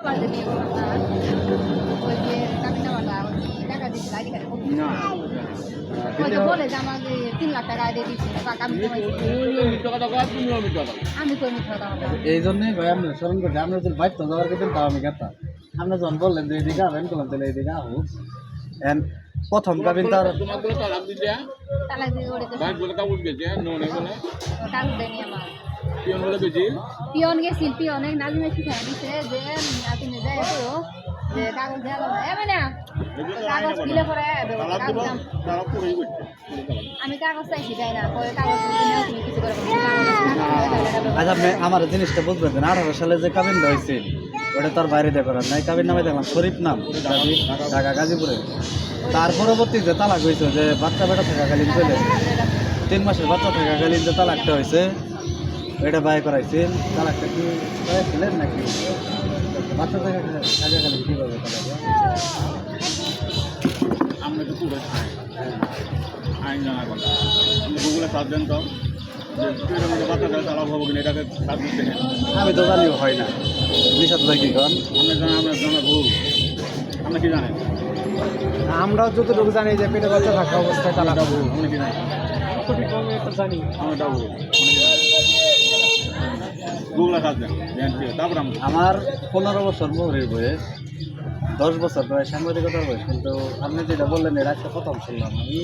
Paper যে নিয়ে বললাম না ওই যে কাবিন নামাটা টাকা দিয়েছিল আইডি কার্ডে কপি না ওই যে বলে যে আমাকে 3 লাখ টাকা আইডি দিয়েছিল টাকা আমি জমাইছি আমি কই মিথ্যা কথা বললাম এই জন্যই ভাই আমরা স্মরণ করছি আমরা যদি বাইক তো যাওয়ার কথা তাও আমি গেতাম আমরা যখন বললেন যে এইদিকে আবেন করলাম তাহলে এইদিকে আহু এন্ড প্রথম কাবিন তার তালাক দিয়ে ওরে কাগজ দেয়নি আমার পিয়ন গেছিল পিয়নে নাজিমে শিখাই দিছে যে তুমি যাই করো যে কাগজ দেওয়া মানে কাগজ দিলে পরে আমি কাগজ চাইছি যাই না পরে কাগজ তুমি কিছু করে আজ আপনি আমার জিনিসটা বুঝবেন না 18 সালে যে কাবিন হয়েছিল ওটা তার বাইরে দিয়ে করার নাই কাবিন নামে দেখলাম শরীফ নাম ঢাকা গাজীপুরে তার পরবর্তী যে তালাক হয়েছে যে বাচ্চা বেটা থাকাকালীন চলে 3 মাসের বাচ্চা থাকাকালীন যে তালাকটা হয়েছে এটা বাই করাইছেন তালাকটা কি করেছিলেন নাকি বাচ্চা থাকাকালীন কীভাবে আমরা তো পুরো আইন জানার কথা গুগলে সার্চ দেন তো বাচ্চা তালাক হবো কিনা এটাকে সার্চ দিতে আমি তো জানিও হয় না নিষাদ ভাই কি কন আমরা জানা ভুল আপনি কি জানেন আমরাও যতটুকু জানি যে পেটে বাচ্চা থাকা অবস্থায় তালাক ভুল আপনি কি জানেন জানি আমরা ভুল গুগলে সার্চ দেন তারপর আমার 15 বছর মোহরের বয়স 10 বছর প্রায় সাংবাদিকতার বয়স কিন্তু আপনি যেটা বললেন এটা একটা প্রথম শুনলাম আমি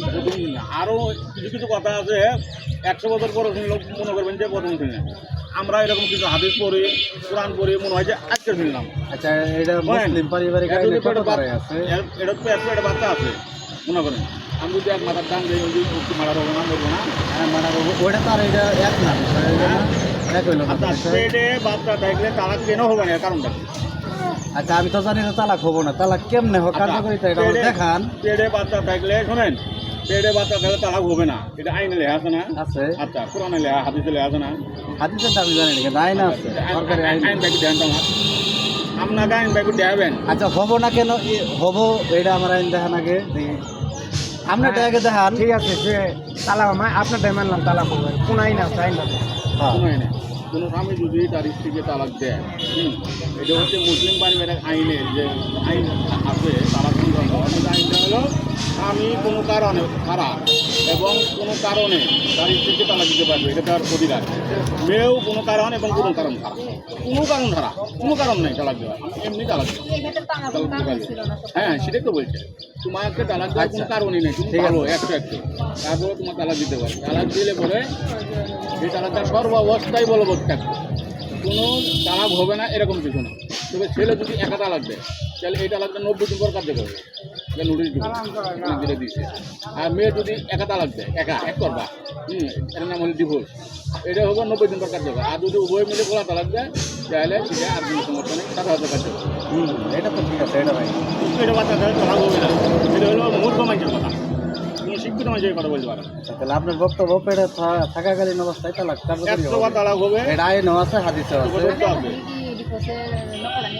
আরও কিছু কিছু কথা আছে 100 বছর পরে শুনলে মনে করবেন যে প্রথম শুনলেন আমরা এরকম কিছু হাদিস পড়ি কোরআন পড়ি মনে হয় যে আজকে শুনলাম আচ্ছা এটা মুসলিম পারিবারিক আইনে কত করে আছে এটা তো একটা বাচ্চা আছে মনে করেন আমি যদি এক মাথার দাম যাই ওই মারা রবো না বলবো না হ্যাঁ মানে ওইটা তো আর এটা এক না বিষয় এক হইল না আচ্ছা পেটে বাচ্চা থাকলে তালাক কেন হবে না এর কারণটা কি? আচ্ছা আমি তো জানি না তালাক হবো না তালাক কেমনে হোক কার্যকরিতা এটা আমার দেখান পেটে বাচ্চা থাকলে শোনেন পেটে বাচ্চা থাকলে তালাক হবে না এটা আইনে লেখা আছে না আছে আচ্ছা কোরআনে লেখা হাদিসে লেখা আছে না হাদিসের তো আমি জানি না কিন্তু আইন আছে সরকারি আইন আইন ব্যাগ দেন তো আপনাকে আইন ব্যাগ দেবেন আচ্ছা হবো না কেন হবো এটা আমার আইন দেখান আগে দেখি আপনি এটা আগে দেখান ঠিক আছে সে তালাক আপনারটাই মানলাম তালাক হবে কোন আইন আছে আইনটা হ্যাঁ কোনো আইনে কোনো স্বামী যদি তার স্ত্রীকে তালাক দেয় এটা হচ্ছে মুসলিম পারিবারিক আইনের যে আইন আছে তালাক সংক্রান্ত আইনটা হলো স্বামী কোনো কারণে খারাপ এবং কোনো কারণে তার স্ত্রীকে তালাক দিতে পারবে এটা তার অধিকার মেয়েও কোনো কারণ এবং কোনো কারণ খারাপ কোনো কারণ ছাড়া কোনো কারণ নেই তালাক দেওয়ার এমনি তালাক দেওয়া এক্ষেত্রে তো আমার কোনো কাগজ ছিল না হ্যাঁ সেটাই তো বলছে তোমাকে তালাক দেওয়ার কোনো কারণই নেই তুমি ভালো একটু তারপরে তোমার তালাক দিতে পারো তালাক দিলে পরে সেই তালাকটা সর্বাবস্থায় বলবৎ থাকবে কোনো তালাক হবে না এরকম কিছু না তবে ছেলে যদি একা তালাক দেয় তাহলে এই তালাকটা 90 দিন পর কার্যকর হবে এটা নোটিশ দিলে দিচ্ছে আর মেয়ে যদি একা তালাক দেয় এক করবা এর নাম হলো ডিভোর্স এটা হবে 90 দিন পর কার্যকর আর যদি উভয় মিলে খোলা তালাক দেয় তাহলে সেটা আর কোনো সমস্যা নেই 7,000 কার্যকর এটা তো ঠিক আছে এটা ভাই এটা বাচ্চা তালাক হবে না এটা হলো মূর্খ মানুষের কথা কোনো শিক্ষিত মানুষের কথা বলতে পারে আচ্ছা তাহলে আপনার বক্তব্য পেটে থাকাকালীন অবস্থায় তালাক কার্যকরী 100 বার তালাক হবে এটা আইনও আছে হাদিসেও আছে করতে হবে ডিপোসে নকল আনি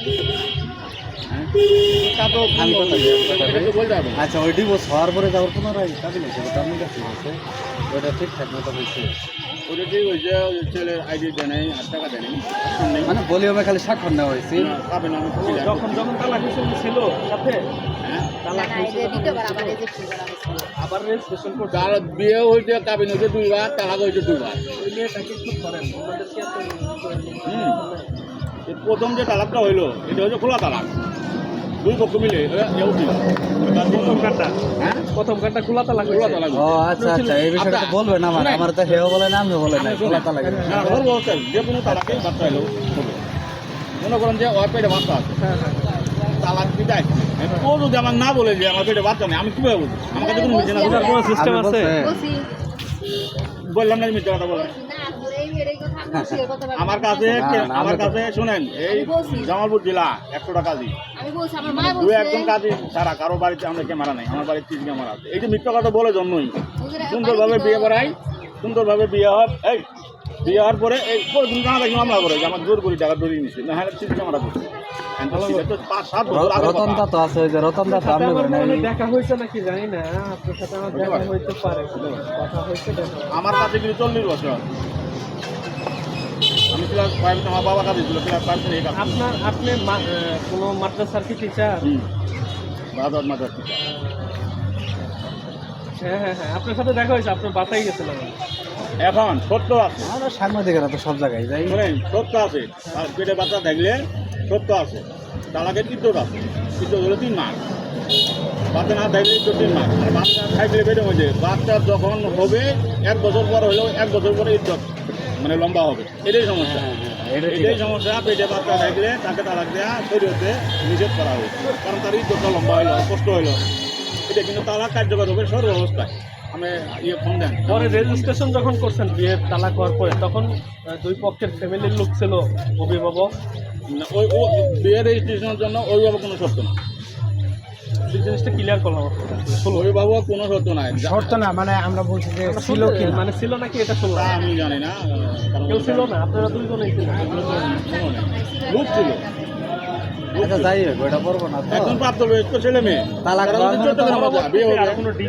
তা তো আমি কথা বলি, এটা তো বলতে হবে আচ্ছা ওই ডিভোর্স হওয়ার পরে যাওয়ার পুনরায় কাবিন হিসেবে তার মধ্যে ঠিক আছে ওইটা ঠিকঠাক মতো হয়েছে ওটা ঠিক হয়েছে ছেলের আইডি দেয় নাই আর টাকা দেয় নাই মানে ভলিউমে খালি স্বাক্ষর নেওয়া হয়েছে পাবে না যখন তালাক ছিল সাথে না না এই যে দ্বিতীয়বার আবার রেজিস্ট্রি করা হয়েছিল আবার রেজিস্ট্রেশন করতে তার বিয়ে হয়েছে কাবিন হয়েছে 2 বার তালাক হয়েছে 2 বার ওই মেয়েটাকে কি করেন ওনাদেরকে এই প্রথম যে তালাকটা হইলো এটা হচ্ছে খোলা তালাক 2 পক্ষ মিলে প্রথম কার্ডটা খোলা তালাক খোলা তালাক ও আচ্ছা আচ্ছা এই বিষয়টা তো বলবেন আমার তো হেও বলে না আমিও বলে না খোলা তালাক না ওর ব্যবস্থা যে কোনো তালাকে বাচ্চা এলো হবে মনে করেন যে ওর পেটে বাচ্চা আছে তালাক দিতে আসছে ও যদি আমাকে না বলে যে আমার পেটে বাচ্চা নেই আমি কীভাবে বলবো আমার কাছে কোনো মিশে না কোনো সিস্টেম আছে বলছি বললাম না মিথ্যা কথা বলে না এই কথা আমি শেয়ার করতে পারবো আমার কাছে শুনেন এই জামালপুর জেলা 100 টাকা দিই আমি বলছি আমার মা দুই বলছে একজন কাজী ছাড়া কারো বাড়িতে আমরা ক্যামেরা নাই আমার বাড়িতে 30 ক্যামেরা আছে এই যে মিথ্যা কথা বলে জন্যই সুন্দরভাবে বিয়ে করাই সুন্দরভাবে বিয়ে হয় এই বিয়ে হওয়ার পরে এই তুমি জানা দেখি মামলা করে যে আমার জোর করি টাকা ধরিয়ে নিচ্ছে না হ্যাঁ 30 ক্যামেরা করছে তো 5-7 বছর আগে রতনদা তো আছে ওই যে রতনদা তো আপনি বলেন আমার দেখা হয়েছে নাকি জানি না আপনার সাথে আমার দেখা হইতে পারে কথা হয়েছে আমার কাছে কিন্তু 40 বছর আমি ক্লাস 5 আমার বাবা কাছে ছিল ক্লাস 5 থেকে কাজ আপনি কোনো মাদ্রাসার কি টিচার? বাজার মাজার হ্যাঁ, আপনার সাথে দেখা হয়েছে, আপনার বাসায় গেছিলাম। এখন সত্য আছে, আমরা সাংবাদিকেরা তো সব জায়গায় যাই। শোনেন সত্য আছে, আর পেটে বাচ্চা থাকলে সত্য আছে, তালাকের ইজ্জত আছে, ইজ্জত হলো 3 মাস, বাচ্চা না থাকলে ইজ্জত 3 মাস, আর বাচ্চা থাকলে পেটে মধ্যে বাচ্চা যখন হবে 1 বছর পর হলেও 1 বছর পরে ইজ্জত মানে লম্বা হবে, এটাই সমস্যা। এটাই সমস্যা, পেটে বাচ্চা থাকলে তাকে তালাক দেওয়া শরীয়তে নিষেধ করা হয়েছে, কারণ তার ইজ্জতটা লম্বা হইলো, কষ্ট হইলো। এটা কিন্তু তালাক কার্যকর হবে সর্ব অবস্থায়। আমি ফোন দেন পরে রেজিস্ট্রেশন যখন করছেন বিয়ের তালাক হওয়ার পরে, তখন 2 পক্ষের ফ্যামিলির লোক ছিল, অভিভাবক। ওই ও বিয়ের রেজিস্ট্রেশনের জন্য অভিভাবক কোনো শর্ত না, এই জিনিসটা ক্লিয়ার করলাম। অভিভাবক কোনো শর্ত নাই, শর্ত না মানে আমরা বলছি যে ছিল কি মানে ছিল নাকি এটা শুনলাম। তা আমি জানি না, কারণ কেউ ছিল না, আপনারা 2 জনেই ছিলেন। লোক ছিল। আচ্ছা যাই হোক, ওটা পড়বো না তো। এখন প্রাপ্তবয়স্ক ছেলে মেয়ে তালাক তারা হওয়ার যদি পরে তো 14 বছর বিয়ে হবে।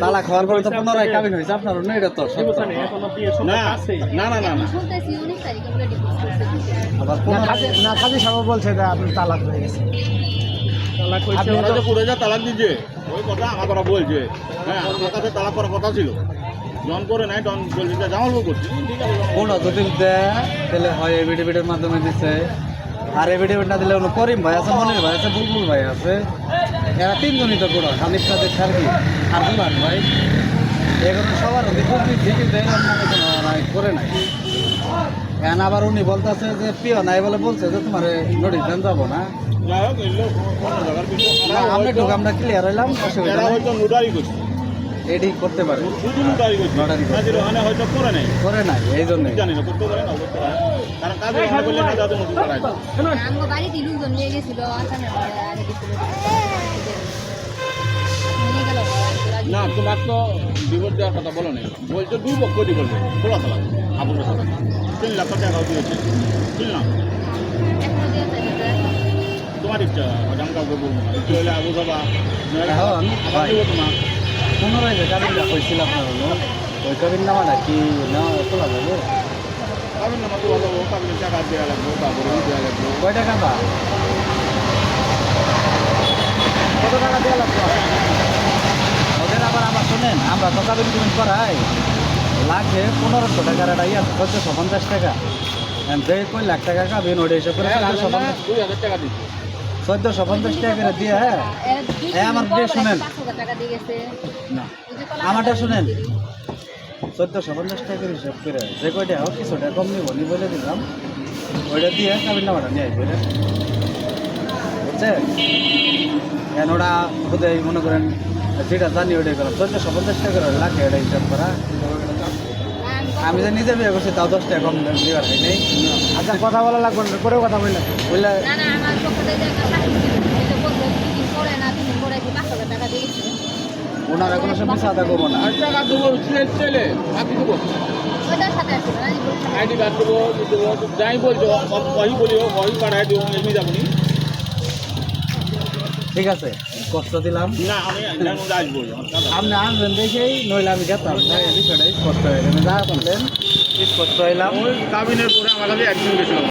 তালাক হওয়ার পরে তো পুনরায় কাবিন হয়েছে আপনার না, এটা তো সত্য। এখনো বিয়ে না আছেই। না না না না শুনতেছি 19 তারিখে বলে ডিভোর্স করছে। আবার পুনরায় না, কাজী সাহেব বলছে যে আপনি তালাক হয়ে গেছে। তালাক হয়েছে আপনারা যে পুরো যা তালাক দিচ্ছে ওই কথা আমার কথা বলছে। হ্যাঁ, আমার কাছে তালাক করার কথা ছিল, জন করে নাই, তখন বলছে যে জামালপুর করছি, ঠিক আছে কোন যদি দেয় তাহলে হয় এভিডেভিটের মাধ্যমে দিচ্ছে, আর এভিডেভিট না দিলে হলো করিম ভাই আছে, মনির ভাই আছে, বুলবুল ভাই আছে, এরা 3 জনই তো কোনো হানিফটা দেখছে আর কি, আর বুলান ভাই এগুলো সবার দেখুন ঠিকই দেয়, কোনো করে নাই। এখন আবার উনি বলতেছে যে প্রিয় নাই বলে বলছে যে তোমার নোটিশ দেন যাবো না। যাই হোক এগুলো অন্য জায়গার বিষয়। আমরা ঢুক, আমরা ক্লিয়ার হইলাম, অসুবিধা এরা নাই, হয়তো নোটারি করছে, এডি করতে পারে, শুধু নোটারি করছে, নোটারি করছে। কাজের ওখানে হয়তো করে নাই, করে নাই এই জন্যই। জানি না করতে পারে না করতে পারে, কারণ কাজের ওখানে করলে না যাতে নতুন করায়। আমগো বাড়িতে লোকজন নিয়ে গেছিল আসামের আগে গেছিল। নিয়ে গেল না তোমার তো ডিভোর্স দেওয়ার কথা বলো নাই, বলছো 2 পক্ষ ডিভোর্স দেবে, খোলা তালাক আবুল সাথে 3 লাখ টাকা দিয়েছে, শুনলাম এখনো দিয়ে চাইছে। তোমার ইচ্ছা, আমি কাউকে বলবো না, ইচ্ছে হলে আবু বাবা এখন ভাই তোমার পুনরায় যে কাবিনটা হয়েছিল আপনার হলো, ওই কাবিন নামাটা কি না তোলা যাবে? কাবিন নামা তো ভালো, কাবিনের টাকা দেওয়া লাগবে, তারপরে দেওয়া লাগবে। কয় টাকা বা কত টাকা দেওয়া লাগবে? ওদের আবার শোনেন, আমরা তো কাবিন কুবিন করাই লাখে 1500 টাকার একটা ইয়ে 1450 টাকা, যে কই লাখ টাকা কাবিন ওটা হিসাব করে 1450 2000 টাকা দিচ্ছে। 1450 টাকা করে দিয়ে। হ্যাঁ আমার দিয়ে শুনেন 5,000 টাকা দিয়ে গেছে। না, আমারটা শুনেন 1450 টাকার হিসাব করে যে কয়টা হোক কিছুটা কম নিব নি বলে দিলাম, ওইটা দিয়ে কাবিন নামাটা নিয়ে আসবে বুঝছে। এখন ওরা বোধহয় মনে করেন যেটা জানি ওইটাই করলাম, 1450 টাকা করে লাখে ওটা হিসাব করা। আমি যে নিজে বিয়ে করছি তাও 10 টাকা কম দেওয়ার হয় নেই। আচ্ছা কথা বলা লাগবে না, করে কথা বললেন বুঝলে না না আমার পক্ষ থেকে একটা চাকরি ছিল, এটা বললো তুমি করে না, তুমি করে কি 5,000 টাকা দিয়ে গেছে। ওনারা কোনো সময় সাদা করবো না। আর টাকা দেবো ছেলে বাকি দেবো, ওইটার সাথে আসছিল না আইডি কার্ড দেবো, দেবো যাই বলছো ওই বলি ওই পাঠায় দেবো, এমনি যাবো নি। ঠিক আছে, কষ্ট দিলাম, না আমি আসবো, আমার কাজ আছে। আপনি আনবেন দেখেই, নইলে আমি গেতাম না, এই বিষয়টাই কষ্ট হয়ে গেলে যা বললেন কষ্ট হইলাম। ওই কাবিনের পরে আমার কাছে একদিন গেছিলাম।